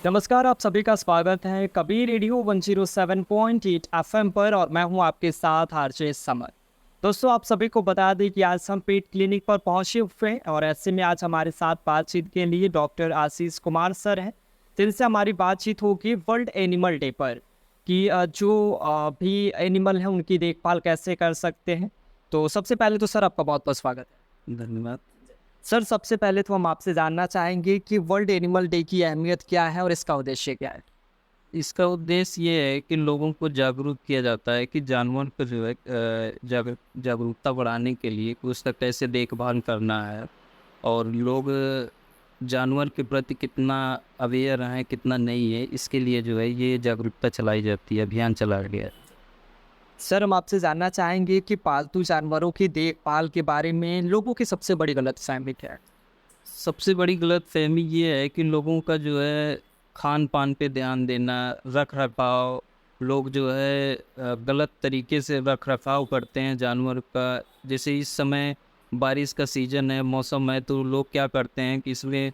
नमस्कार, आप सभी का स्वागत है कबीर रेडियो 107.8 एफएम पर और मैं हूं आपके साथ आरजे समर। दोस्तों, आप सभी को बता दें कि आज हम पेट क्लिनिक पर पहुंचे हुए हैं और ऐसे में आज हमारे साथ बातचीत के लिए डॉक्टर आशीष कुमार सर हैं, जिनसे हमारी बातचीत होगी वर्ल्ड एनिमल डे पर कि जो भी एनिमल हैं उनकी देखभाल कैसे कर सकते हैं। तो सबसे पहले तो सर आपका बहुत बहुत स्वागत है। धन्यवाद। सर, सबसे पहले तो हम आपसे जानना चाहेंगे कि वर्ल्ड एनिमल डे की अहमियत क्या है और इसका उद्देश्य क्या है? इसका उद्देश्य ये है कि लोगों को जागरूक किया जाता है कि जानवर को जो है जागरूकता बढ़ाने के लिए कि उसका कैसे देखभाल करना है और लोग जानवर के प्रति कितना अवेयर हैं कितना नहीं है, इसके लिए जो है ये जागरूकता चलाई जाती है, अभियान चलाया गया है। सर, हम आपसे जानना चाहेंगे कि पालतू जानवरों की देखभाल के बारे में लोगों की सबसे बड़ी गलतफहमी क्या है? सबसे बड़ी गलतफहमी ये है कि लोगों का जो है खान पान पे ध्यान देना, रख रखाव, लोग जो है गलत तरीके से रख रखाव करते हैं जानवर का। जैसे इस समय बारिश का सीज़न है, मौसम है, तो लोग क्या करते हैं कि इसमें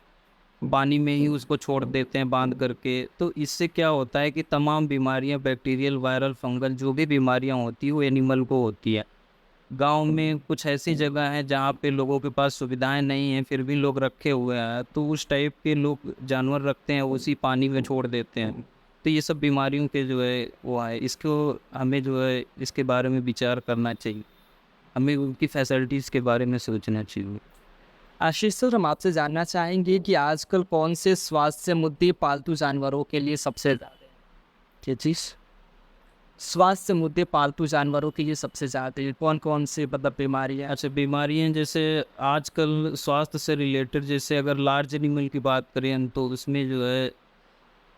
पानी में ही उसको छोड़ देते हैं बांध करके। तो इससे क्या होता है कि तमाम बीमारियां, बैक्टीरियल, वायरल, फंगल जो भी बीमारियां होती हैं वो एनिमल को होती है। गांव में कुछ ऐसी जगह है जहाँ पे लोगों के पास सुविधाएं नहीं हैं, फिर भी लोग रखे हुए हैं, तो उस टाइप के लोग जानवर रखते हैं, उसी पानी में छोड़ देते हैं। तो ये सब बीमारियों के जो है वो है, इसको हमें जो है इसके बारे में विचार करना चाहिए, हमें उनकी फैसिलिटीज़ के बारे में सोचना चाहिए। आशीष सर, हम आपसे जानना चाहेंगे कि आजकल कौन से स्वास्थ्य मुद्दे पालतू जानवरों के लिए सबसे ज़्यादा हैं? क्या चीज़? स्वास्थ्य मुद्दे पालतू जानवरों के लिए सबसे ज़्यादा हैं, कौन कौन से मतलब बीमारियाँ? अच्छा, बीमारियां जैसे आजकल स्वास्थ्य से रिलेटेड, जैसे अगर लार्ज एनिमल की बात करें तो उसमें जो है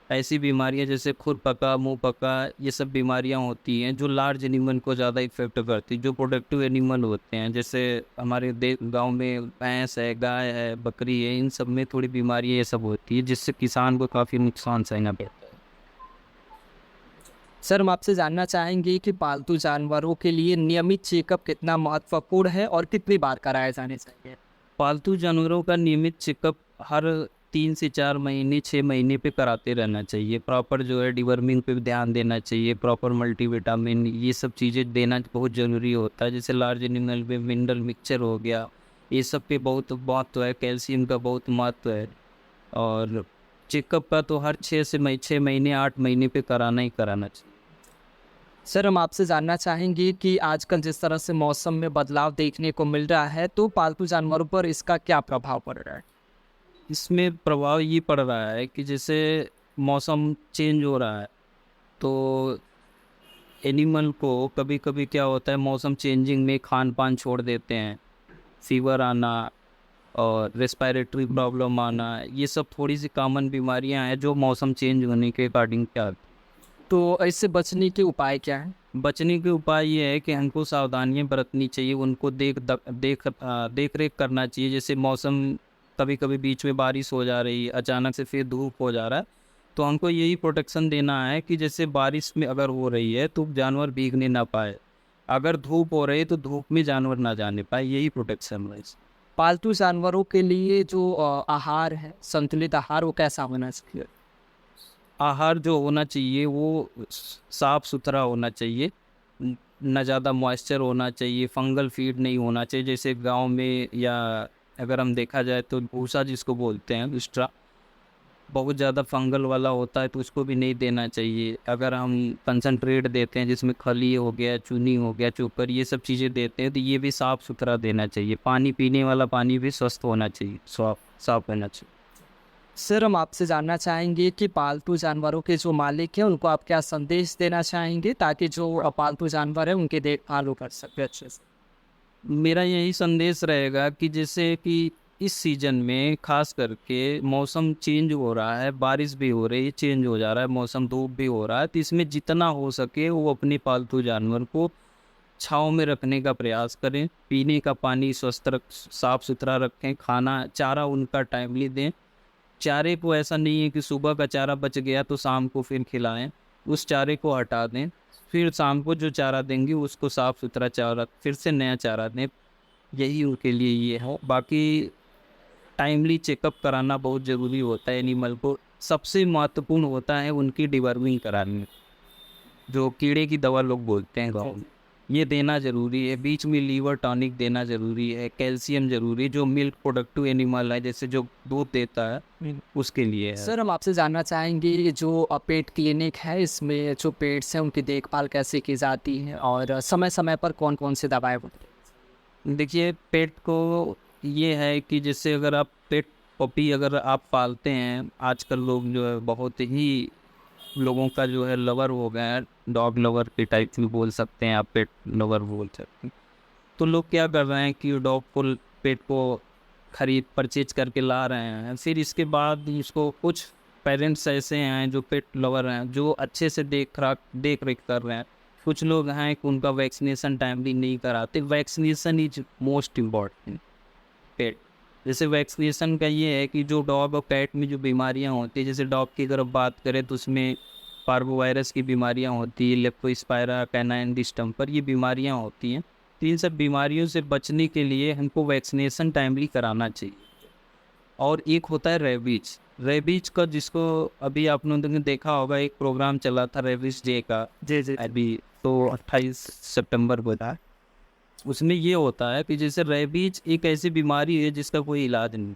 ऐसी बीमारियां जैसे खुरपका, मुंह पका, ये सब बीमारियां होती हैं जो लार्ज एनिमल को ज़्यादा इफेक्ट करती हैं। जो प्रोडक्टिव एनिमल होते हैं जैसे हमारे गांव में भैंस है, गाय है, बकरी है, इन सब में थोड़ी बीमारियां ये सब होती है जिससे किसान को काफ़ी नुकसान सहना पड़ता है। सर, हम आपसे जानना चाहेंगे कि पालतू जानवरों के लिए नियमित चेकअप कितना महत्वपूर्ण है और कितनी बार कराए जाने चाहिए? पालतू जानवरों का नियमित चेकअप हर 3 से 4 महीने, 6 महीने पे कराते रहना चाहिए। प्रॉपर जो है डिवर्मिंग पे भी ध्यान देना चाहिए, प्रॉपर मल्टीविटामिन, ये सब चीज़ें देना बहुत ज़रूरी होता है। जैसे लार्ज एनिमल में मिनरल मिक्सचर हो गया, ये सब पे बहुत महत्व है, कैल्शियम का बहुत महत्व है। और चेकअप का तो हर 6 महीने 8 महीने पे कराना ही कराना चाहिए। सर, हम आपसे जानना चाहेंगे कि आजकल जिस तरह से मौसम में बदलाव देखने को मिल रहा है, तो पालतू जानवरों पर इसका क्या प्रभाव पड़ रहा है? इसमें प्रभाव ये पड़ रहा है कि जैसे मौसम चेंज हो रहा है, तो एनिमल को कभी कभी क्या होता है, मौसम चेंजिंग में खान पान छोड़ देते हैं, फीवर आना और रेस्पिरेटरी प्रॉब्लम आना, ये सब थोड़ी सी कॉमन बीमारियां हैं जो मौसम चेंज होने के अकॉर्डिंग क्या आती तो इससे बचने के उपाय क्या हैं? हैं। बचने के उपाय ये है कि हमको सावधानियां बरतनी चाहिए, उनको देख रेख करना चाहिए। जैसे मौसम कभी कभी बीच में बारिश हो जा रही है, अचानक से फिर धूप हो जा रहा है, तो हमको यही प्रोटेक्शन देना है कि जैसे बारिश में अगर हो रही है तो जानवर भीगने ना पाए, अगर धूप हो रही है तो धूप में जानवर ना जाने पाए, यही प्रोटेक्शन है। पालतू जानवरों के लिए जो आहार है, संतुलित आहार, वो कैसा होना चाहिए? आहार जो होना चाहिए वो साफ़ सुथरा होना चाहिए, न ज़्यादा मॉइस्चर होना चाहिए, फंगल फीड नहीं होना चाहिए। जैसे गांव में या अगर हम देखा जाए तो भूसा जिसको बोलते हैं एक्स्ट्रा, बहुत ज़्यादा फंगल वाला होता है तो उसको भी नहीं देना चाहिए। अगर हम कंसनट्रेट देते हैं जिसमें खली हो गया, चूनी हो गया, चोकर, ये सब चीज़ें देते हैं तो ये भी साफ़ सुथरा देना चाहिए। पानी पीने वाला पानी भी स्वस्थ होना चाहिए, साफ होना चाहिए। सर, हम आपसे जानना चाहेंगे कि पालतू जानवरों के जो मालिक हैं उनको आप क्या संदेश देना चाहेंगे ताकि जो पालतू जानवर है उनकी देखभाल वो कर सके अच्छे से? मेरा यही संदेश रहेगा कि जैसे कि इस सीज़न में ख़ास करके मौसम चेंज हो रहा है, बारिश भी हो रही है, चेंज हो जा रहा है मौसम, धूप भी हो रहा है, तो इसमें जितना हो सके वो अपने पालतू जानवर को छाँव में रखने का प्रयास करें। पीने का पानी स्वस्थ साफ़ सुथरा रखें, खाना चारा उनका टाइमली दें। चारे को ऐसा नहीं है कि सुबह का चारा बच गया तो शाम को फिर खिलाएं, उस चारे को हटा दें, फिर शाम को जो चारा देंगे उसको साफ़ सुथरा चारा, फिर से नया चारा दें। यही उनके लिए ये है। बाकी टाइमली चेकअप कराना बहुत ज़रूरी होता है एनिमल को, सबसे महत्वपूर्ण होता है उनकी डिवर्मिंग करानी, जो कीड़े की दवा लोग बोलते हैं गाँव में, ये देना ज़रूरी है। बीच में लीवर टॉनिक देना ज़रूरी है, कैल्शियम ज़रूरी है, जो मिल्क प्रोडक्टिव एनिमल है जैसे जो दूध देता है उसके लिए है। सर हम आपसे जानना चाहेंगे ये जो पेट क्लिनिक है इसमें जो पेट्स हैं उनकी देखभाल कैसे की जाती है और समय समय पर कौन कौन सी दवाएं होती हैं? देखिए पेट को ये है कि जैसे अगर आप पेट पपी अगर आप पालते हैं, आजकल लोग जो है बहुत ही लोगों का जो है लवर हो गया है, डॉग लवर के टाइप में बोल सकते हैं आप, पेट लवर बोल सकते हैं। तो लोग क्या कर रहे हैं कि डॉग को पेट को खरीद परचेज करके ला रहे हैं, फिर इसके बाद इसको कुछ पेरेंट्स ऐसे हैं जो पेट लवर हैं जो अच्छे से देख रेख कर रहे हैं। कुछ लोग हैं कि उनका वैक्सीनेशन टाइमली नहीं कराते। वैक्सीनेशन इज मोस्ट इम्पॉर्टेंट पेट। जैसे वैक्सीनेशन का ये है कि जो डॉग और कैट में जो बीमारियां होती है, जैसे डॉग की अगर बात करें तो उसमें पार्वोवायरस की बीमारियां होती है, लेप्टोस्पायरा कैनाइन डिस्टेम्पर, ये बीमारियां होती हैं। तो इन सब बीमारियों से बचने के लिए हमको वैक्सीनेशन टाइमली कराना चाहिए। और एक होता है रेबीज। रेबीज का जिसको अभी आप लोगों ने देखा होगा, एक प्रोग्राम चला था रेबीज डे का, जी अभी तो 28 सितंबर को था। उसमें ये होता है कि जैसे रेबीज एक ऐसी बीमारी है जिसका कोई इलाज नहीं,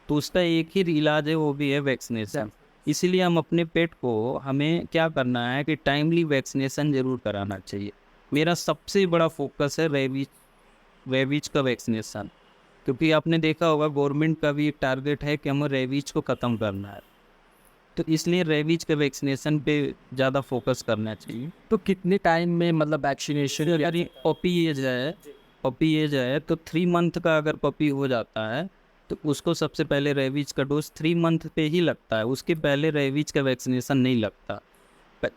तो उसका एक ही इलाज है, वो भी है वैक्सीनेशन। इसीलिए हम अपने पेट को हमें क्या करना है कि टाइमली वैक्सीनेशन ज़रूर कराना चाहिए। मेरा सबसे बड़ा फोकस है रेबीज का वैक्सीनेशन, क्योंकि आपने देखा होगा गवर्नमेंट का भी एक टारगेट है कि हमें रेबीज को ख़त्म करना है, तो इसलिए रेबीज के वैक्सीनेशन पे ज़्यादा फोकस करना चाहिए। तो कितने टाइम में मतलब वैक्सीनेशन अगर पपी एज है तो 3 मंथ का अगर पपी हो जाता है तो उसको सबसे पहले रेबीज का डोज 3 मंथ पे ही लगता है, उसके पहले रेबीज का वैक्सीनेशन नहीं लगता।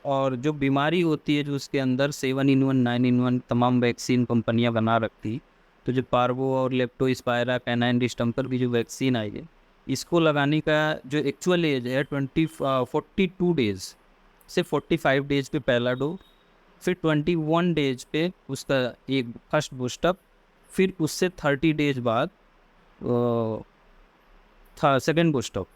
और जो बीमारी होती है जो उसके अंदर 7-in-1 9-in-1 तमाम वैक्सीन कंपनियां बना रखी, तो जो पार्वो और लेप्टोस्पायरा कैनाइन डिस्टेम्पर की जो वैक्सीन आई है, इसको लगाने का जो एक्चुअल एज है 42 डेज से 45 डेज पे पहला डोज, फिर 21 डेज पे उसका एक फर्स्ट बूस्टअप, फिर उससे 30 डेज बाद था सेकेंड बूस्टअप।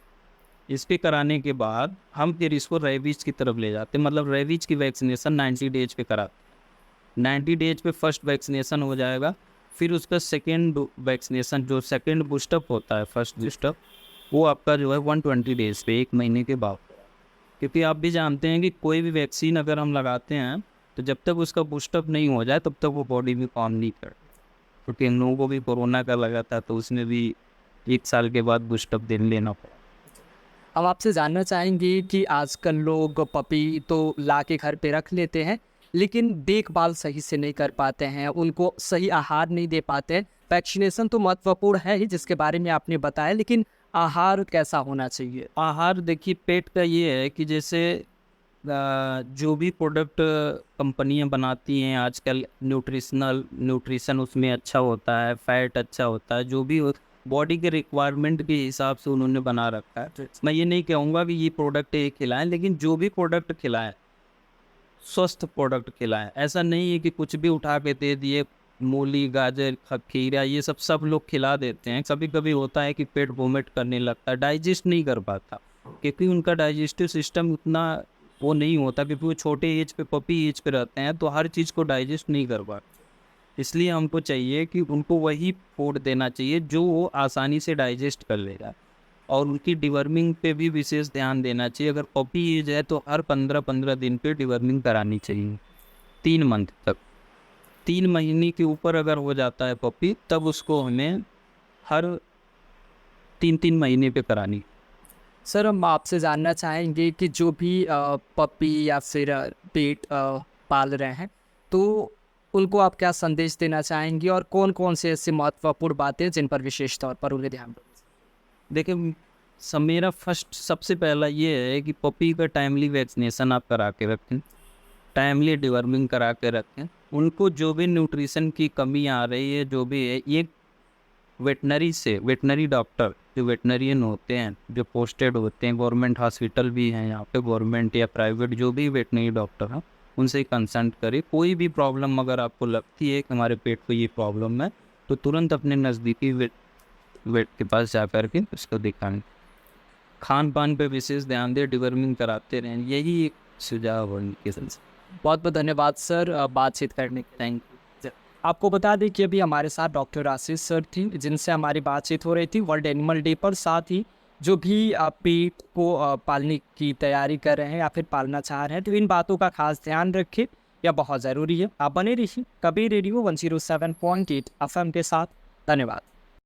इसके कराने के बाद हम फिर इसको रेबीज की तरफ ले जाते हैं, मतलब रेबीज की वैक्सीनेशन 90 डेज पे कराते। 90 डेज पे फर्स्ट वैक्सीनेशन हो जाएगा, फिर उसका सेकेंड वैक्सीनेशन जो सेकेंड बूस्टअप होता है, फर्स्ट बूस्टअप वो आपका जो है 120 डेज पे, 1 महीने के बाद। क्योंकि आप भी जानते हैं कि कोई भी वैक्सीन अगर हम लगाते हैं तो जब तक उसका बूस्टअप नहीं हो जाए तब तक वो बॉडी में काम नहीं कर। क्योंकि हम लोगों को भी कोरोना का लगा था तो उसमें भी 1 साल के बाद बूस्टअप दे लेना पड़ा। अब आपसे जानना चाहेंगे कि आजकल लोग पपी तो ला के घर पे रख लेते हैं लेकिन देखभाल सही से नहीं कर पाते हैं, उनको सही आहार नहीं दे पाते हैं। वैक्सीनेशन तो महत्वपूर्ण है ही जिसके बारे में आपने बताया, लेकिन आहार कैसा होना चाहिए? आहार देखिए पेट का ये है कि जैसे जो भी प्रोडक्ट कंपनियां बनाती हैं आजकल, न्यूट्रिशन उसमें अच्छा होता है, फैट अच्छा होता है, जो भी बॉडी के रिक्वायरमेंट के हिसाब से उन्होंने बना रखा है। मैं ये नहीं कहूँगा कि ये प्रोडक्ट ये खिलाएं, लेकिन जो भी प्रोडक्ट खिलाएं स्वस्थ प्रोडक्ट खिलाएं। ऐसा नहीं है कि कुछ भी उठा के दे दिए, मूली गाजर खीरा ये सब लोग खिला देते हैं। कभी कभी होता है कि पेट वोमिट करने लगता है, डाइजेस्ट नहीं कर पाता, क्योंकि उनका डाइजेस्टिव सिस्टम उतना वो नहीं होता, क्योंकि वो छोटे एज पे पपी एज पे रहते हैं तो हर चीज़ को डाइजेस्ट नहीं कर पाते। इसलिए हमको चाहिए कि उनको वही फूड देना चाहिए जो वो आसानी से डाइजेस्ट कर लेगा, और उनकी डिवर्मिंग पे भी विशेष ध्यान देना चाहिए। अगर पपी एज है तो हर 15-15 दिन पे डिवर्मिंग करानी चाहिए 3 मंथ तक। 3 महीने के ऊपर अगर हो जाता है पपी तब उसको हमें हर 3-3 महीने पे करानी। सर हम आपसे जानना चाहेंगे कि जो भी पपी या फिर पेट पाल रहे हैं तो उनको आप क्या संदेश देना चाहेंगे और कौन कौन से ऐसी महत्वपूर्ण बातें जिन पर विशेष तौर पर उन्हें ध्यान दें? देखिए मेरा फर्स्ट सबसे पहला ये है कि पपी का टाइमली वैक्सीनेशन आप करा के रखें, टाइमली डिवर्मिंग करा के रखें। उनको जो भी न्यूट्रिशन की कमी आ रही है जो भी है, ये वेटनरी डॉक्टर जो वेटनरियन होते हैं जो पोस्टेड होते हैं, गवर्नमेंट हॉस्पिटल भी हैं यहाँ पे, गवर्नमेंट या प्राइवेट जो भी वेटनरी डॉक्टर हैं उनसे कंसल्ट करें। कोई भी प्रॉब्लम अगर आपको लगती है कि हमारे पेट को ये प्रॉब्लम है तो तुरंत अपने नज़दीकी वेट के पास जा कर के उसको दिखाएं। खान पान पे विशेष ध्यान दें, डिवर्मिंग कराते रहें, यही एक सुझाव है उनके से। बहुत बहुत धन्यवाद सर बातचीत करने के लिए। Thank you. आपको बता दें कि अभी हमारे साथ डॉक्टर आशीष सर थी जिनसे हमारी बातचीत हो रही थी वर्ल्ड एनिमल डे पर। साथ ही जो भी पेट को पालने की तैयारी कर रहे हैं या फिर पालना चाह रहे हैं तो इन बातों का खास ध्यान रखें, यह बहुत ज़रूरी है। आप बने रहिए कबीर रेडियो 107.8 FM के साथ। धन्यवाद।